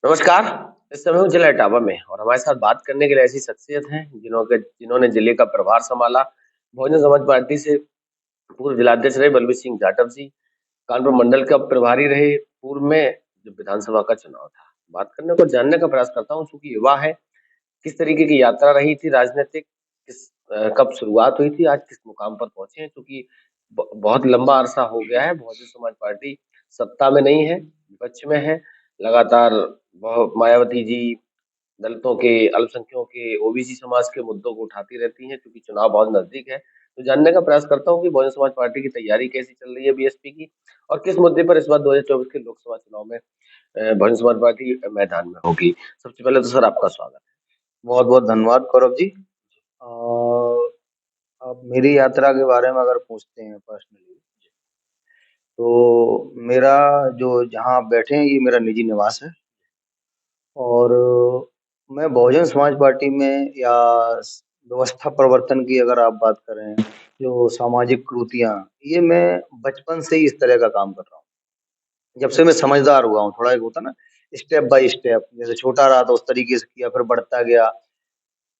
नमस्कार। इस समय हूँ जिला इटावा में और हमारे साथ बात करने के लिए ऐसी शख्सियत हैं जिन्होंने जिले का प्रभार संभाला। बहुजन समाज पार्टी से पूर्व जिलाध्यक्ष रहे बलबीर सिंह जाटव जी, कानपुर मंडल का प्रभारी रहे। पूर्व में जब विधानसभा का चुनाव था, बात करने को जानने का प्रयास करता हूँ। चूंकि युवा है, किस तरीके की यात्रा रही थी राजनीतिक, कब शुरुआत हुई थी, आज किस मुकाम पर पहुंचे हैं। क्योंकि बहुत लंबा अरसा हो गया है, बहुजन समाज पार्टी सत्ता में नहीं है, विपक्ष में है। लगातार मायावती जी दलितों के, अल्पसंख्यकों के, ओबीसी समाज के मुद्दों को उठाती रहती हैं। क्योंकि चुनाव बहुत नजदीक है, तो जानने का प्रयास करता हूँ कि बहुजन समाज पार्टी की तैयारी कैसी चल रही है बीएसपी की, और किस मुद्दे पर इस बार 2024 के लोकसभा चुनाव में बहुजन समाज पार्टी मैदान में होगी। सबसे पहले तो सर आपका स्वागत है। बहुत बहुत धन्यवाद गौरव जी। अब मेरी यात्रा के बारे में अगर पूछते हैं पर्सनली, तो मेरा जो जहाँ आप बैठे हैं ये मेरा निजी निवास है। और मैं बहुजन समाज पार्टी में या व्यवस्था परिवर्तन की अगर आप बात करें, जो सामाजिक कुरीतियाँ, ये मैं बचपन से ही इस तरह का काम कर रहा हूँ। जब से मैं समझदार हुआ हूँ, थोड़ा एक होता ना, स्टेप बाय स्टेप, जैसे छोटा रहा तो उस तरीके से किया, फिर बढ़ता गया।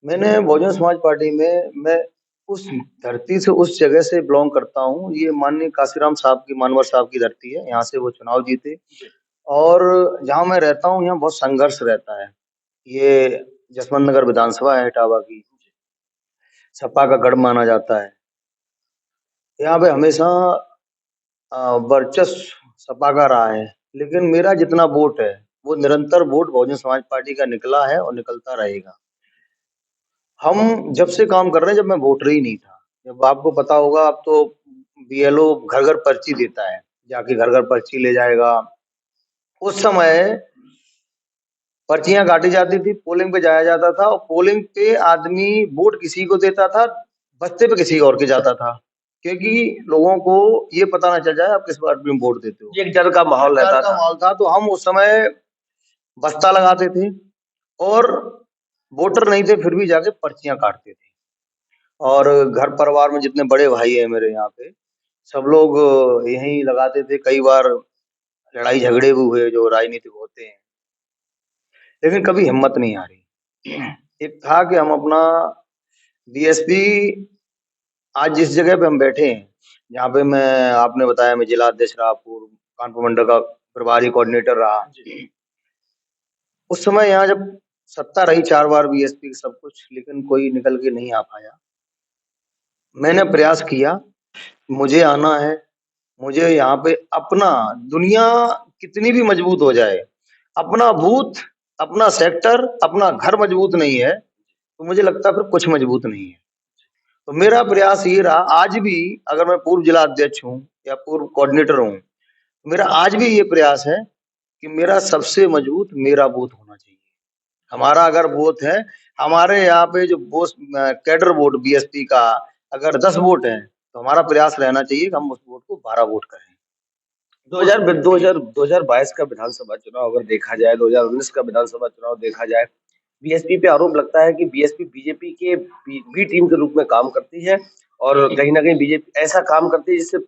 मैंने बहुजन समाज पार्टी में मैं उस धरती से, उस जगह से बिलोंग करता हूँ। ये माननीय काशीराम साहब की, मानवर साहब की धरती है। यहाँ से वो चुनाव जीते। और जहाँ मैं रहता हूँ यहाँ बहुत संघर्ष रहता है। ये जसवंत नगर विधानसभा है इटावा की, सपा का गढ़ माना जाता है। यहाँ पे हमेशा वर्चस्व सपा का रहा है, लेकिन मेरा जितना वोट है वो निरंतर वोट बहुजन समाज पार्टी का निकला है और निकलता रहेगा। हम जब से काम कर रहे हैं, जब मैं वोटर ही नहीं था, जब आपको पता होगा, अब तो बीएलओ घर घर पर्ची देता है, जाके घर घर पर्ची ले जाएगा। उस समय पर्चियां काटी जाती थी, पोलिंग पे जाया जाता था, और पोलिंग पे आदमी वोट किसी को देता था, बस्ते पे किसी और के जाता था, क्योंकि लोगों को ये पता ना चल जाए आप किस पार्टी में वोट देते हो। एक डर का माहौल रहता था। माहौल था। तो हम उस समय बस्ता लगाते थे, और वोटर नहीं थे फिर भी जाके पर्चियां काटते थे। और घर परिवार में जितने बड़े भाई हैं मेरे यहाँ पे, सब लोग यहीं लगाते थे। कई बार लड़ाई झगड़े भी हुए जो राजनीतिक होते हैं, लेकिन कभी हिम्मत नहीं हारी। एक था कि हम अपना बीएसपी, आज जिस जगह पे हम बैठे हैं, जहाँ पे मैं, आपने बताया मैं जिला अध्यक्ष रहा, पूर्व कानपुर मंडल का प्रभारी कोऑर्डिनेटर रहा। उस समय यहाँ जब सत्ता रही 4 बार बीएसपी की सब कुछ, लेकिन कोई निकल के नहीं आ पाया। मैंने प्रयास किया, मुझे आना है। मुझे यहाँ पे अपना, दुनिया कितनी भी मजबूत हो जाए, अपना बूथ, अपना सेक्टर, अपना घर मजबूत नहीं है, तो मुझे लगता फिर कुछ मजबूत नहीं है। तो मेरा प्रयास ये रहा, आज भी अगर मैं पूर्व जिला अध्यक्ष हूँ या पूर्व कोऑर्डिनेटर हूँ, मेरा आज भी ये प्रयास है कि मेरा सबसे मजबूत मेरा बूथ होना चाहिए। हमारा अगर बूथ है, हमारे यहाँ पे जो कैडर वोट बीएसपी का अगर 10 वोट है, तो हमारा प्रयास रहना चाहिए कि हम उस वोट को 12 वोट करें। 2022 का विधानसभा चुनाव अगर देखा जाए, 2019 का विधानसभा चुनाव देखा जाए, बीएसपी पे आरोप लगता है कि बीएसपी बीजेपी के बी टीम के रूप में काम करती है, और कहीं ना कहीं बीजेपी ऐसा काम करती है जिससे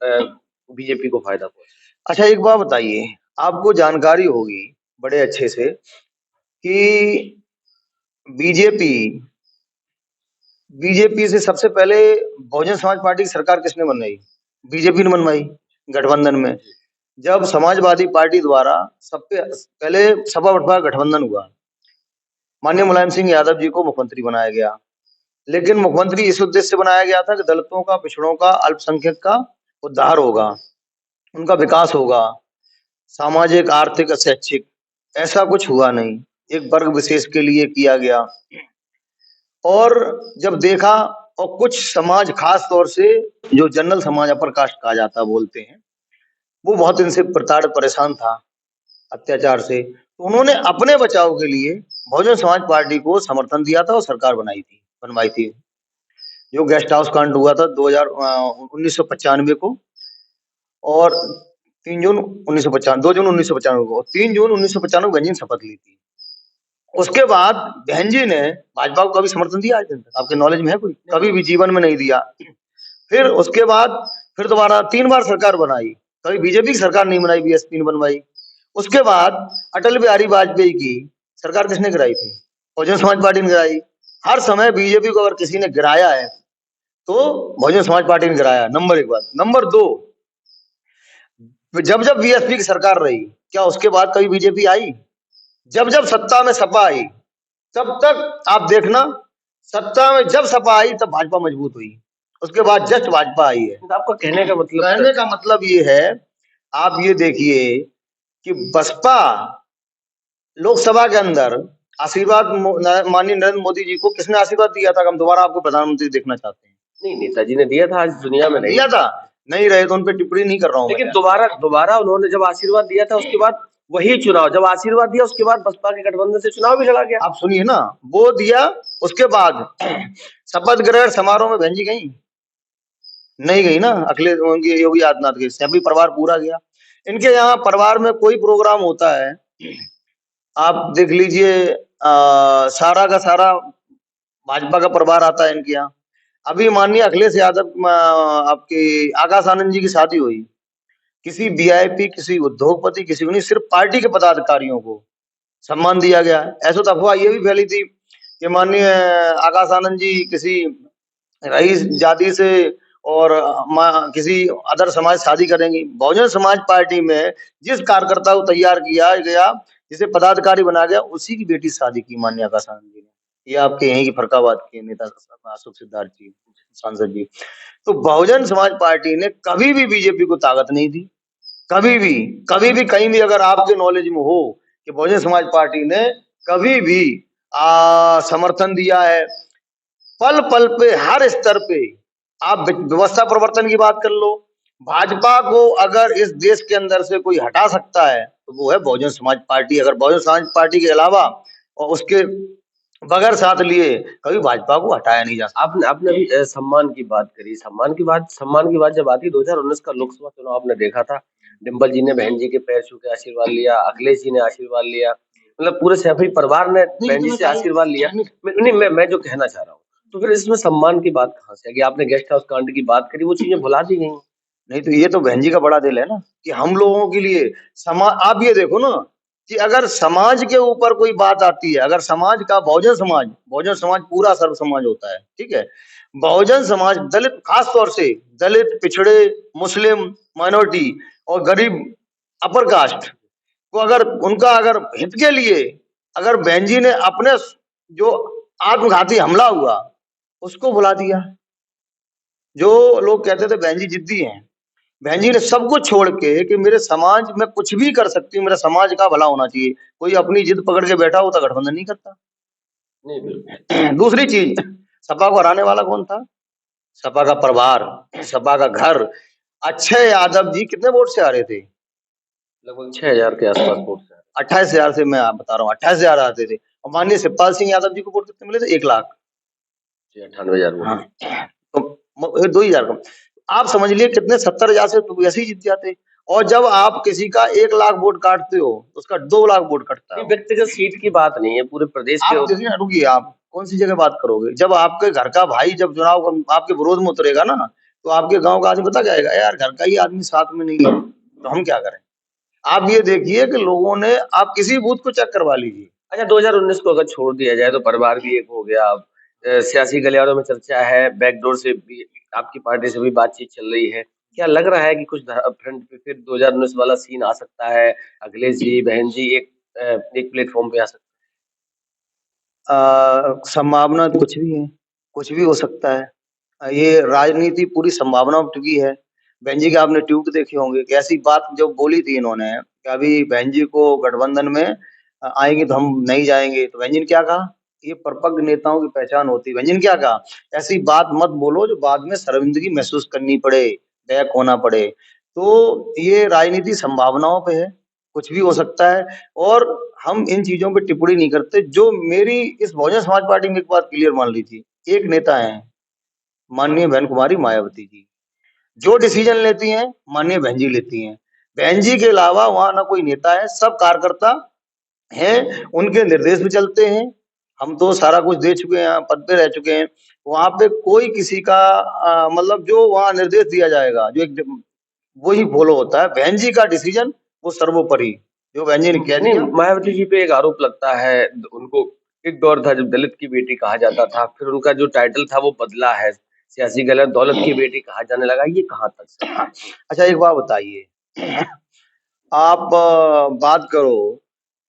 बीजेपी को फायदा पहुंचे। अच्छा, एक बात बताइए, आपको जानकारी होगी बड़े अच्छे से कि बीजेपी बीजेपी से सबसे पहले बहुजन समाज पार्टी की सरकार किसने बनवाई? बीजेपी ने बनवाई, गठबंधन में। जब समाजवादी पार्टी द्वारा सबसे पहले सपा बसपा गठबंधन हुआ, माननीय मुलायम सिंह यादव जी को मुख्यमंत्री बनाया गया। लेकिन मुख्यमंत्री इस उद्देश्य से बनाया गया था कि दलितों का, पिछड़ों का, अल्पसंख्यक का उद्धार होगा, उनका विकास होगा, सामाजिक, आर्थिक, शैक्षिक। ऐसा कुछ हुआ नहीं, एक वर्ग विशेष के लिए किया गया। और जब देखा, और कुछ समाज, खास तौर से जो जनरल समाज, अपर कास्ट कहा जाता बोलते हैं, वो बहुत इनसे प्रताड़ित, परेशान था अत्याचार से। तो उन्होंने अपने बचाव के लिए बहुजन समाज पार्टी को समर्थन दिया था और सरकार बनवाई थी। जो गेस्ट हाउस कांड हुआ था 1995 को, और 3 जून 1995, 2 जून 1995 को, 3 जून 1995 बहन जी ने शपथ ली थी। उसके बाद बहन जी ने भाजपा को कभी समर्थन दिया आज दिन तक? आपके नॉलेज में है कोई? कभी भी जीवन में नहीं दिया। फिर उसके बाद फिर दोबारा 3 बार सरकार बनाई, कभी बीजेपी की सरकार नहीं बनाई, बीएसपी ने बनवाई। उसके बाद अटल बिहारी वाजपेयी की सरकार किसने गिराई थी? बहुजन समाज पार्टी ने गिराई। हर समय बीजेपी को अगर किसी ने गिराया है तो बहुजन समाज पार्टी ने गिराया, नंबर एक बात। नंबर दो, जब जब बीएसपी की सरकार रही, क्या उसके बाद कभी बीजेपी आई? जब जब सत्ता में सपा आई, तब तक आप देखना, सत्ता में जब सपा आई तब भाजपा मजबूत हुई, उसके बाद जस्ट भाजपा आई है। तो आपका कहने का मतलब ये है, आप ये देखिए कि बसपा लोकसभा के अंदर आशीर्वाद माननीय नरेंद्र मोदी जी को किसने आशीर्वाद दिया था कि हम दोबारा आपको प्रधानमंत्री देखना चाहते हैं? नहीं, नेताजी ने दिया था, आज दुनिया में नहीं दिया था, नहीं रहे तो उन पे टिप्पणी नहीं कर रहा हूं, लेकिन दोबारा दोबारा उन्होंने जब आशीर्वाद दिया था उसके बाद वही चुनाव, जब आशीर्वाद दिया उसके बाद बसपा के गठबंधन से चुनाव भी लड़ा गया। आप सुनिए ना, वो दिया, उसके बाद शपथ ग्रहण समारोह में बहन जी गई? नहीं गई ना। अखिलेश उनके योगी आदित्यनाथ के सभी परिवार पूरा गया। इनके यहाँ परिवार में कोई प्रोग्राम होता है, आप देख लीजिए, सारा का सारा भाजपा का परिवार आता है इनके यहाँ। अभी माननीय अखिलेश यादव आपके आकाश आनंद जी की शादी हुई, किसी वीआईपी, किसी उद्योगपति, किसी को नहीं, सिर्फ पार्टी के पदाधिकारियों को सम्मान दिया गया। ऐसा तो अफवाह ये भी फैली थी कि माननीय आकाश आनंद जी किसी रईस जाति से और किसी अदर समाज शादी करेंगी। बहुजन समाज पार्टी में जिस कार्यकर्ता को तैयार किया गया, जिसे पदाधिकारी बनाया गया, उसी की बेटी शादी की माननीय आकाश आनंद जी ने। ये आपके यहीं की फरकाबाद के नेता अशोक सिद्धार्थ जी, सांसद जी। तो बहुजन समाज पार्टी ने कभी भी बीजेपी को ताकत नहीं दी, कभी भी, कभी भी, कहीं भी अगर आपके नॉलेज में हो कि बहुजन समाज पार्टी ने कभी भी समर्थन दिया है, पल पल पे, हर स्तर पे। आप व्यवस्था परिवर्तन की बात कर लो, भाजपा को अगर इस देश के अंदर से कोई हटा सकता है तो वो है बहुजन समाज पार्टी। अगर बहुजन समाज पार्टी के अलावा और उसके बगैर साथ लिए कभी भाजपा को हटाया नहीं जा सकता। आपने आपने अभी सम्मान की बात करी, सम्मान की बात जब आती, 2019 का लोकसभा चुनाव आपने देखा था, डिम्पल जी ने बहन जी के पैर छू के आशीर्वाद लिया, अखिलेश जी ने आशीर्वाद लिया, मतलब पूरे सैफी परिवार ने बहन जी से आशीर्वाद लिया। मैं जो कहना चाह रहा हूँ, तो फिर इसमें सम्मान की बात कहाँ से? आपने गेस्ट हाउस कांड की बात करी, वो चीजें भुला दी गई। नहीं तो ये तो बहन जी का बड़ा दिल है ना कि हम लोगों के लिए समाज। आप ये देखो ना कि अगर समाज के ऊपर कोई बात आती है, अगर समाज का बहुजन समाज पूरा सर्व समाज होता है, ठीक है, बहुजन समाज दलित, खास तौर से दलित, पिछड़े, मुस्लिम, माइनॉरिटी और गरीब, अपर कास्ट को अगर उनका अगर हित के लिए अगर बहन जी ने अपने जो आत्मघाती हमला हुआ उसको भुला दिया। जो लोग कहते थे बहन जी जिद्दी हैं, बहन जी ने सब कुछ छोड़ के कि मेरे समाज में कुछ भी कर सकती हूँ, मेरा समाज का भला होना चाहिए। कोई अपनी जिद पकड़ के बैठा हो तो गठबंधन नहीं करता। नहीं, दूसरी चीज, सपा को हराने वाला कौन था? सपा का परिवार, सपा का घर। अक्षय यादव जी कितने वोट से हारे थे? लगभग 6000 के आसपास वोट से। 28,000 से, मैं आप बता रहा हूँ 28,000 आते थे। और माननीय शिवपाल सिंह यादव जी को वोट कितने मिले थे? 1 लाख। 98,000 वोट। हाँ, तो 2,000 कम। आप समझ लिए कितने, 70,000 से तो वैसे ही जीत जाते। और जब आप किसी का 1 लाख वोट काटते हो तो उसका 2 लाख वोट कटता है। व्यक्तिगत सीट की बात नहीं है, पूरे प्रदेश के। आप देखिए, रुकिए, आप कौन सी जगह बात करोगे? जब आपके घर का भाई जब चुनाव आपके विरोध में उतरेगा ना, तो आपके गांव का आदमी पता क्या आएगा, यार घर का ही आदमी साथ में नहीं है तो हम क्या करें? आप ये देखिए कि लोगों ने, आप किसी बूथ को चेक करवा लीजिए। अच्छा, 2019 को अगर छोड़ दिया जाए तो परिवार भी एक हो गया। अब सियासी गलियारों में चर्चा है, बैकडोर से भी आपकी पार्टी से भी बातचीत चल रही है। क्या लग रहा है कि कुछ फ्रंट पे फिर 2019 वाला सीन आ सकता है? अखिलेश जी, बहन जी एक प्लेटफॉर्म पे आ सकते संभावना तो कुछ भी है, कुछ भी हो सकता है। ये राजनीति पूरी संभावना में टिकी है। बहन जी के आपने ट्वीट देखे होंगे कि ऐसी बात जो बोली थी इन्होंने कि अभी बहन जी को गठबंधन में आएंगे तो हम नहीं जाएंगे, तो बहन जी ने क्या कहा? ये परिपक्व नेताओं की पहचान होती है। बहन जी ने क्या कहा? ऐसी बात मत बोलो जो बाद में शर्मिंदगी महसूस करनी पड़े, बैक होना पड़े। तो ये राजनीति संभावनाओं पे है, कुछ भी हो सकता है। और हम इन चीजों पे टिप्पणी नहीं करते। जो मेरी इस बहुजन समाज पार्टी में एक बात क्लियर मान लीजिए, एक नेता है माननीय बहन कुमारी मायावती जी, जो डिसीजन लेती हैं माननीय बहन जी लेती हैं। बहन जी के अलावा वहां ना कोई नेता है, सब कार्यकर्ता हैं, उनके निर्देश पे चलते हैं। हम तो सारा कुछ दे चुके हैं, पद पे रह चुके हैं। वहां पे कोई किसी का मतलब जो वहां निर्देश दिया जाएगा, जो एक वही फॉलो होता है। बहन जी का डिसीजन वो सर्वोपरि, जो बहन ने कह नहीं, दिया। मायावती जी पे एक आरोप लगता है, उनको एक दौर था जब दलित की बेटी कहा जाता था, फिर उनका जो टाइटल था वो बदला है, सियासी गलत दौलत की बेटी कहा जाने लगा, ये कहाँ तक सच है? अच्छा एक बात बताइए, आप बात करो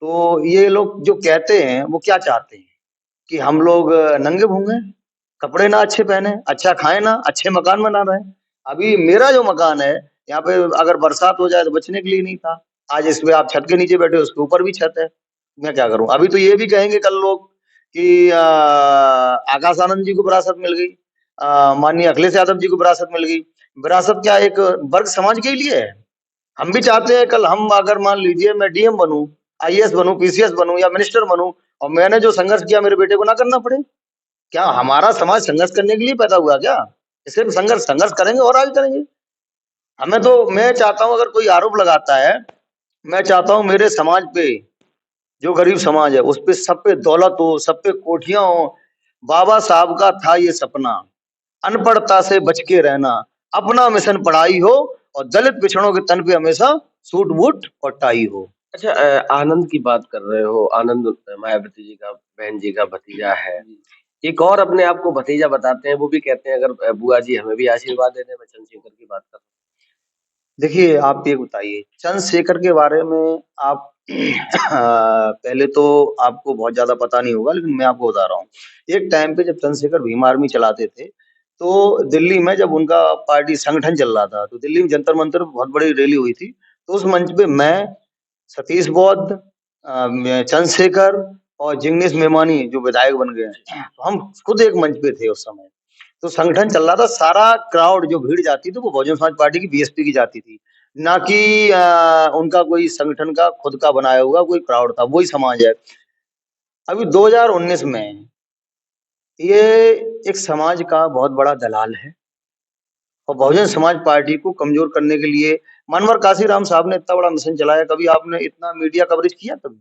तो ये लोग जो कहते हैं वो क्या चाहते हैं कि हम लोग नंगे घूमे, कपड़े ना अच्छे पहने, अच्छा खाएं ना, अच्छे मकान बना रहे हैं। अभी मेरा जो मकान है यहाँ पे अगर बरसात हो जाए तो बचने के लिए नहीं था। आज इस पे आप छत के नीचे बैठे हो, उसके ऊपर भी छत है। मैं क्या करूं? अभी तो ये भी कहेंगे कल लोग कि आकाश आनंद जी को विरासत मिल गई, माननीय अखिलेश यादव जी को विरासत मिल गई। विरासत क्या एक वर्ग समाज के लिए है? हम भी चाहते हैं कल हम अगर मान लीजिए मैं डीएम बनूं, आईएएस बनूं, पीसीएस बनूं या मिनिस्टर बनूं और मैंने जो संघर्ष किया मेरे बेटे को ना करना पड़े। क्या हमारा समाज संघर्ष करने के लिए पैदा हुआ क्या? सिर्फ संघर्ष संघर्ष करेंगे और आगे करेंगे। हमें तो मैं चाहता हूं अगर कोई आरोप लगाता है, मैं चाहता हूं मेरे समाज पे, जो गरीब समाज है उस पे, सब पे दौलत हो, सब पे कोठियां हो। बाबा साहब का था ये सपना, अनपढ़ता से बच के रहना, अपना मिशन पढ़ाई हो और दलित पिछड़ों के तन पे हमेशा सूट बूट और टाई हो। अच्छा, आनंद की बात कर रहे हो, आनंद मायावती जी का बहन जी का भतीजा है। एक और अपने आप को भतीजा बताते हैं, वो भी कहते हैं अगर बुआ जी हमें भी आशीर्वाद दे दें। मैं चंद्रशेखर की बात कर रहा देखिए आप ये बताइए चंद्रशेखर के बारे में आप पहले तो आपको बहुत ज्यादा पता नहीं होगा लेकिन मैं आपको बता रहा हूँ। एक टाइम पे जब चंद्रशेखर भीम आर्मी चलाते थे तो दिल्ली में जब उनका पार्टी संगठन चल रहा था तो दिल्ली में जंतर मंतर पे बहुत बड़ी रैली हुई थी। तो उस मंच पे मैं, सतीश बौद्ध, चंद्रशेखर और जिग्नेश मेवानी जो विधायक बन गए हैं, तो हम खुद एक मंच पे थे उस समय। तो संगठन चल रहा था, सारा क्राउड जो भीड़ जाती थी वो बहुजन समाज पार्टी की बीएसपी की जाती थी, ना कि उनका कोई संगठन का खुद का बनाया हुआ कोई क्राउड था। वही समाज है। अभी 2019 में ये एक समाज का बहुत बड़ा दलाल है और बहुजन समाज पार्टी को कमजोर करने के लिए मनवर काशीराम साहब ने इतना बड़ा मिशन चलाया। कभी आपने इतना मीडिया कवरेज किया? कभी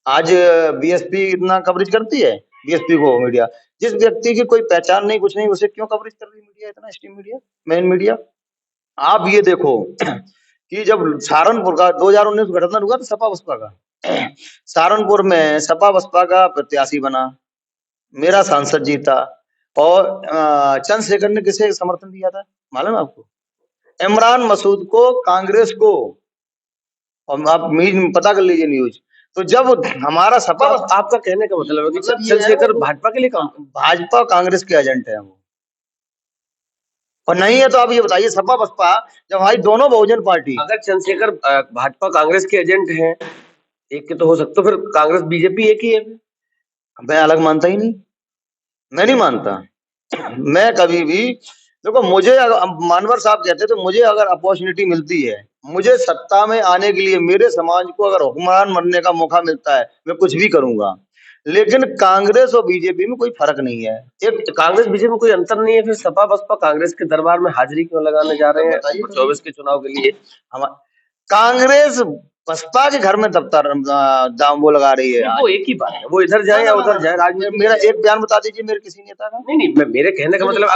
आज बीएसपी इतना कवरेज करती है? बीएसपी को मीडिया, जिस व्यक्ति की कोई पहचान नहीं कुछ नहीं उसे क्यों कवरेज कर रही है मीडिया, इतना स्ट्रीम मीडिया, मेन मीडिया। आप ये देखो कि जब सहारनपुर का 2019 गठबंधन हुआ तो सपा बसपा का, सहारनपुर में सपा बसपा का प्रत्याशी बना, मेरा सांसद जीता और चंद्रशेखर ने किसे समर्थन दिया था मालूम है आपको? इमरान मसूद को, कांग्रेस को। और आप पता कर लीजिए न्यूज। तो जब हमारा सपा, आपका कहने का मतलब है कि मतलब ये है चंद्रशेखर वो भाजपा के लिए काम, भाजपा कांग्रेस के एजेंट है वो, और नहीं है तो आप ये बताइए सपा बसपा जब हमारी दोनों बहुजन पार्टी। अगर चंद्रशेखर भाजपा कांग्रेस के एजेंट हैं, एक के तो हो सकता, तो फिर कांग्रेस बीजेपी एक ही है। मैं अलग मानता ही नहीं, मैं नहीं मानता। मैं कभी भी देखो, मुझे मानवर साहब कहते थे मुझे अगर अपॉर्चुनिटी मिलती है, मुझे सत्ता में आने के लिए मेरे समाज को अगर हुक्मरान बनने का मौका मिलता है मैं कुछ भी करूंगा। लेकिन कांग्रेस और बीजेपी में कोई फर्क नहीं है। एक कांग्रेस बीजेपी में कोई अंतर नहीं है, फिर सपा बसपा कांग्रेस के दरबार में हाजिरी क्यों लगाने जा रहे हैं 24 के चुनाव के लिए? हम कांग्रेस बसपा के घर में दफ्तर दाम वो लगा रही है। वो एक ही बात है, वो इधर जाए या उधर जाए, राजनीति। मेरा एक बयान बता दीजिए मेरे किसी नेता का। नहीं, मेरे कहने का मतलब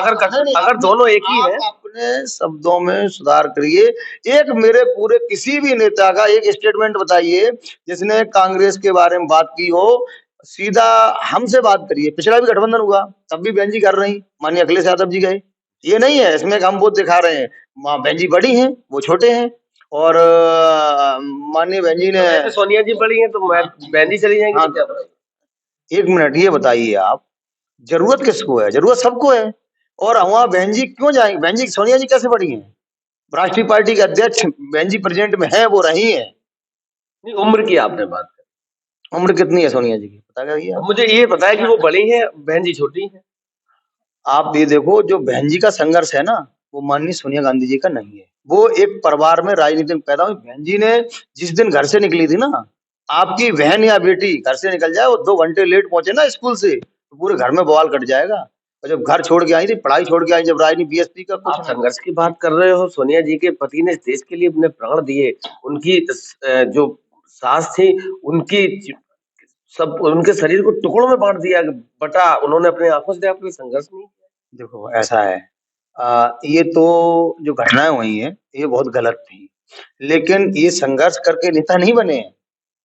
अगर दोनों एक ही है। अपने शब्दों में सुधार करिए। एक मेरे पूरे किसी भी नेता का एक स्टेटमेंट बताइए जिसने कांग्रेस के बारे में बात की हो। सीधा हमसे बात करिए। पिछड़ा भी गठबंधन हुआ तब भी बहन जी कर रही, माननीय अखिलेश यादव जी गए। ये नहीं है इसमें हम वो दिखा रहे हैं बहन जी बड़ी हैं वो छोटे हैं, और माननीय बहन जी ने सोनिया जी बड़ी हैं तो मैं बहन जी चली जाएंगी। हाँ, क्या एक मिनट ये बताइए आप, जरूरत किसको है? जरूरत सबको है। और वहां बहन जी क्यों जाएंगे? बहन जी सोनिया जी कैसे बड़ी हैं? राष्ट्रीय पार्टी के अध्यक्ष बहन जी प्रेसिडेंट में है, वो रही है। नहीं, उम्र की आपने बात कर, उम्र कितनी है सोनिया जी की पता करिए। मुझे ये पता है कि वो बड़ी हैं, बहन जी छोटी हैं। आप ये देखो जो बहन जी का संघर्ष है ना वो माननीय सोनिया गांधी जी का नहीं है। वो एक परिवार में राजनीति में पैदा हुई। बहन जी ने जिस दिन घर से निकली थी ना, आपकी बहन या बेटी घर से निकल जाए, वो 2 घंटे लेट पहुंचे ना स्कूल से, तो पूरे घर में बवाल कट जाएगा। और जब घर छोड़ के आई थी, पढ़ाई छोड़ के आई, जब राजनीति बीएसपी का आप संघर्ष की बात कर रहे हो, सोनिया जी के पति ने देश के लिए अपने प्राण दिए, उनकी जो सास थी उनकी सब उनके शरीर को टुकड़ों में बांट दिया बटा, उन्होंने अपने आंखों से देखा, संघर्ष नहीं किया। देखो ऐसा है, ये तो जो घटनाएं हुई हैं ये बहुत गलत थी। लेकिन ये संघर्ष करके नेता नहीं बने हैं।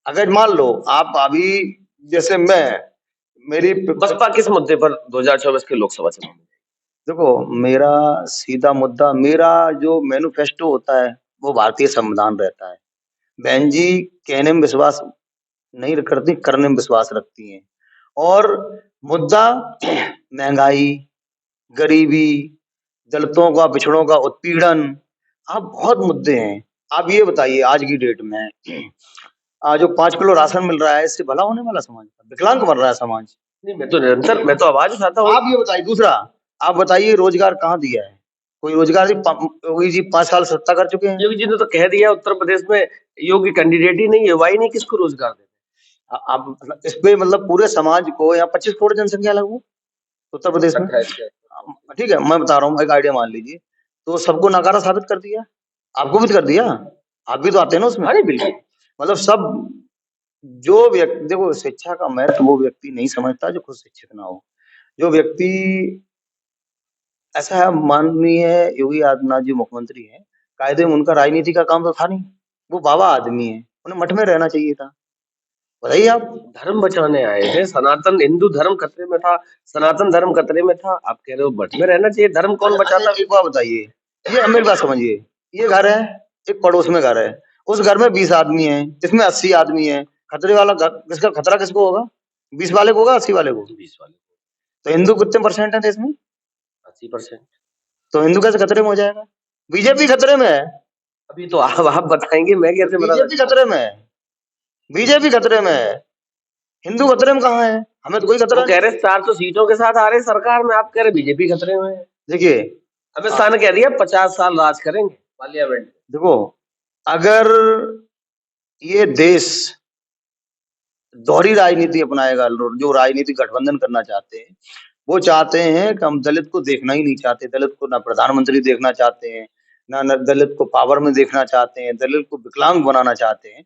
अगर मान लो आप अभी, जैसे मेरी बसपा किस मुद्दे पर 2024 के लोकसभा चुनाव में? देखो, मेरा सीधा मुद्दा, मेरा जो मैनिफेस्टो होता है वो भारतीय संविधान रहता है। बहन जी कहने में विश्वास नहीं करती, करने में विश्वास रखती हैं। और मुद्दा महंगाई, गरीबी, दलितों का, पिछड़ों का उत्पीड़न, आप बहुत मुद्दे हैं। आप ये बताइए, आज की डेट में जो 5 किलो राशन मिल रहा है, इससे भला होने वाला समाज का? विकलांग बन रहा है समाज। नहीं, मैं तो आवाज उठाता हूँ। आप ये बताइए, दूसरा आप बताइए, रोजगार कहाँ दिया है? कोई रोजगार योगी जी 5 साल सत्ता कर चुके हैं। योगी जी ने तो कह दिया उत्तर प्रदेश में योगी कैंडिडेट ही नहीं है, वाई नहीं किसको रोजगार दे? आप मतलब इस पे, मतलब पूरे समाज को, यहाँ 25 करोड़ जनसंख्या लगभग उत्तर प्रदेश में, ठीक है, मैं बता रहा हूँ, एक आइडिया मान लीजिए, तो सबको नकारा साबित कर दिया। आपको भी तो कर दिया, आप भी तो आते हैं ना उसमें। अरे बिल्कुल, मतलब सब, जो व्यक्ति, देखो शिक्षा का महत्व वो व्यक्ति नहीं समझता जो खुद शिक्षित ना हो। जो व्यक्ति, ऐसा है, माननीय योगी आदित्यनाथ जी मुख्यमंत्री हैं, कायदे में उनका राजनीति का काम तो था नहीं, वो बाबा आदमी है, उन्हें मठ में रहना चाहिए था। बताइए आप। धर्म बचाने आए थे, सनातन हिंदू धर्म खतरे में था, सनातन धर्म खतरे में था, आप कह रहे हो मठ में रहना चाहिए, धर्म कौन बचाता? एक बात बताइए, ये मेरी बात समझिए, ये घर है, एक पड़ोस में घर है, उस घर में 20 आदमी हैं, इसमें 80 आदमी हैं, खतरे वाला किसका खतरा किसको होगा? 20 वाले को होगा, 80 वाले को? 20 वाले, तो हिंदू कितने परसेंट है देश में? 80%। तो हिंदू कैसे खतरे में हो जाएगा? बीजेपी खतरे में है। अभी तो आप बताएंगे, मैं कैसे बता? बीजेपी खतरे में है, बीजेपी खतरे में है, हिंदू खतरे में कहाँ है? हमें तो कोई खतरा वो कह रहे 400 सीटों के साथ आ रहे सरकार में, आप कह रहे बीजेपी खतरे में है। देखिए, अमित शाह ने कह दिया 50 साल राज करेंगे पार्लियामेंट। देखो, अगर ये देश दोहरी राजनीति अपनाएगा, जो राजनीति गठबंधन करना चाहते हैं, वो चाहते हैं कि हम दलित को देखना ही नहीं चाहते, दलित को ना प्रधानमंत्री देखना चाहते हैं, ना दलित को पावर में देखना चाहते हैं, दलित को विकलांग बनाना चाहते हैं।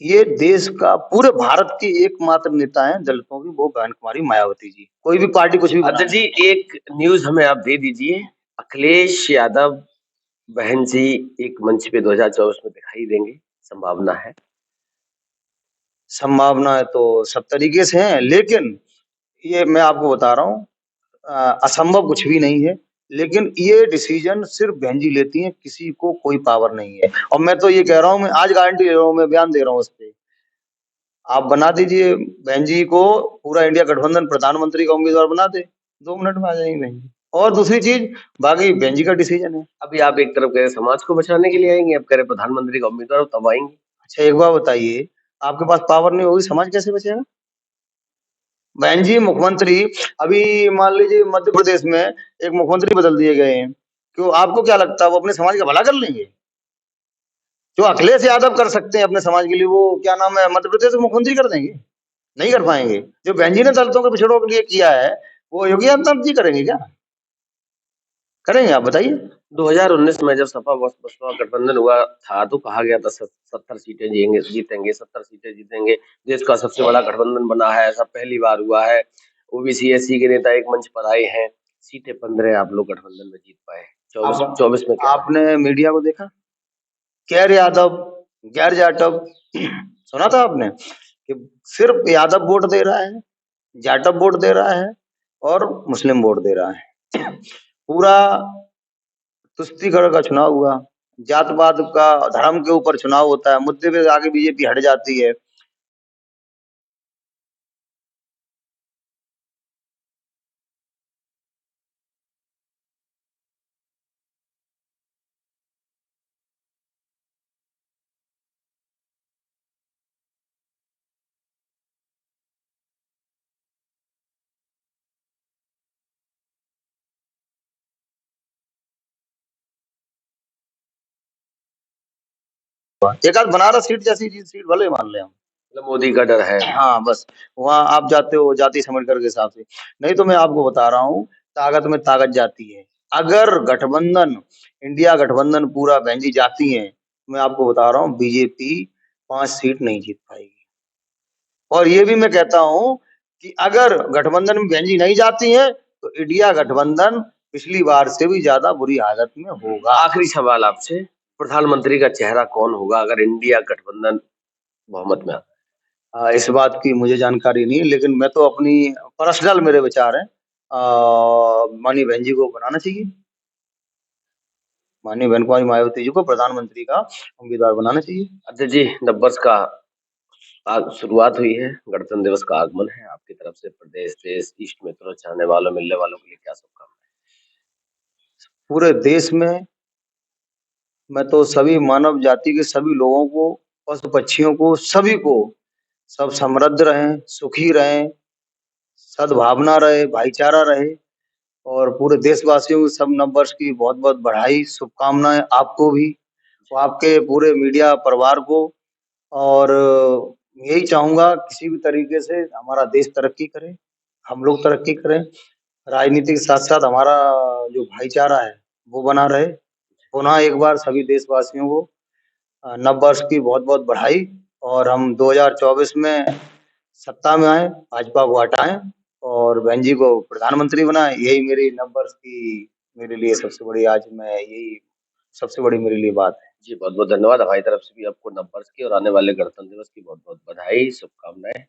ये देश का, पूरे भारत की एकमात्र नेता है दलितों की, वो बहन कुमारी मायावती जी। कोई भी पार्टी कुछ भी अध्यक्ष जी, एक न्यूज हमें आप दे दीजिए, अखिलेश यादव बहन जी एक मंच पे 2024 में दिखाई देंगे, संभावना है? संभावना है तो सब तरीके से है, लेकिन ये मैं आपको बता रहा हूँ, असंभव कुछ भी नहीं है। लेकिन ये डिसीजन सिर्फ बहन जी लेती हैं, किसी को कोई पावर नहीं है। और मैं तो ये कह रहा हूँ, मैं आज गारंटी दे रहा हूँ, मैं बयान दे रहा हूँ उस पे, आप बना दीजिए बहन जी को, पूरा इंडिया गठबंधन प्रधानमंत्री का उम्मीदवार बना दे, 2 मिनट में आ जाएंगे बहन जी। और दूसरी चीज, बाकी बहन जी का डिसीजन है। अभी आप एक तरफ कह रहे समाज को बचाने के लिए आएंगे, अब कह रहे प्रधानमंत्री का उम्मीदवार तब आएंगे। अच्छा, एक बात बताइए, आपके पास पावर नहीं होगी, समाज कैसे बचेगा? बहन जी मुख्यमंत्री, अभी मान लीजिए मध्य प्रदेश में एक मुख्यमंत्री बदल दिए गए हैं, क्यों, आपको क्या लगता है वो अपने समाज का भला कर लेंगे? जो अखिलेश यादव कर सकते हैं अपने समाज के लिए, वो क्या नाम है, मध्य प्रदेश में मुख्यमंत्री कर देंगे? नहीं कर पाएंगे। जो बहन जी ने दलितों के पिछड़ों के लिए किया है, वो योगी आदित्यनाथ जी करेंगे क्या? करेंगे? आप बताइए। 2019 में जब सपा बसपा गठबंधन हुआ था तो कहा गया था 70 सीटें जीतेंगे, 70 सीटें जीतेंगे, देश का सबसे बड़ा गठबंधन बना है, ऐसा पहली बार हुआ है। ओबीसी एससी के नेता एक मंच पर आए हैं, सीटें 15 आप लोग गठबंधन में जीत पाए। 24 में क्या आपने मीडिया को देखा, गैर यादव, गैर जाटव, सुना था आपने कि सिर्फ यादव वोट दे रहा है, जाटव वोट दे रहा है और मुस्लिम वोट दे रहा है। पूरा तुष्टीकरण का चुनाव हुआ, जातवाद का, धर्म के ऊपर चुनाव होता है, मुद्दे पे आगे बीजेपी हट जाती है। एक आध बनारस सीट जैसी सीट भले मान ले हम, मतलब मोदी का डर है? हाँ बस, वहां आप जाते हो जाति समीकरण के हिसाब से। नहीं तो मैं आपको बता रहा हूँ, ताकत में ताकत जाती है। अगर गठबंधन, इंडिया गठबंधन पूरा बहन जी जाती है, मैं आपको बता रहा हूँ बीजेपी 5 सीट नहीं जीत पाएगी। और ये भी मैं कहता हूँ कि अगर गठबंधन में बहन जी नहीं जाती है तो इंडिया गठबंधन पिछली बार से भी ज्यादा बुरी हालत में होगा। आखिरी सवाल आपसे, प्रधानमंत्री का चेहरा कौन होगा अगर इंडिया गठबंधन बहुमत में आता इस बात की मुझे जानकारी नहीं है, लेकिन मैं तो अपनी पर्सनल मेरे विचार हैं, माननीय बहन जी को बनाना चाहिए, माननीय बहन कुमारी मायावती जी को प्रधानमंत्री का उम्मीदवार बनाना चाहिए। है? अध्यक्ष जी, नववर्ष का आज शुरुआत हुई है, गणतंत्र दिवस का आगमन है, आपकी तरफ से प्रदेश, देश, इष्ट मित्रों, चाहने वालों, मिलने वालों के लिए क्या शुभकामनाएं? पूरे देश में मैं तो सभी मानव जाति के सभी लोगों को, पशु पक्षियों को, सभी को, सब समृद्ध रहें, सुखी रहें, सद्भावना रहे, भाईचारा रहे, और पूरे देशवासियों को सब नववर्ष की बहुत बहुत बधाई, शुभकामनाएं आपको भी, और आपके पूरे मीडिया परिवार को। और यही चाहूंगा किसी भी तरीके से हमारा देश तरक्की करे, हम लोग तरक्की करें, राजनीति के साथ साथ हमारा जो भाईचारा है वो बना रहे। पुनः एक बार सभी देशवासियों को नव वर्ष की बहुत बहुत बधाई, और हम 2024 में सत्ता में आए, भाजपा को हटाएं और बहन जी को प्रधानमंत्री बनाएं। यही मेरी नव वर्ष की मेरे लिए सबसे बड़ी, आज मैं यही सबसे बड़ी मेरे लिए बात है। जी, बहुत बहुत धन्यवाद। हमारी तरफ से भी आपको नववर्ष की और आने वाले गणतंत्र दिवस की बहुत बहुत बधाई, शुभकामनाएं।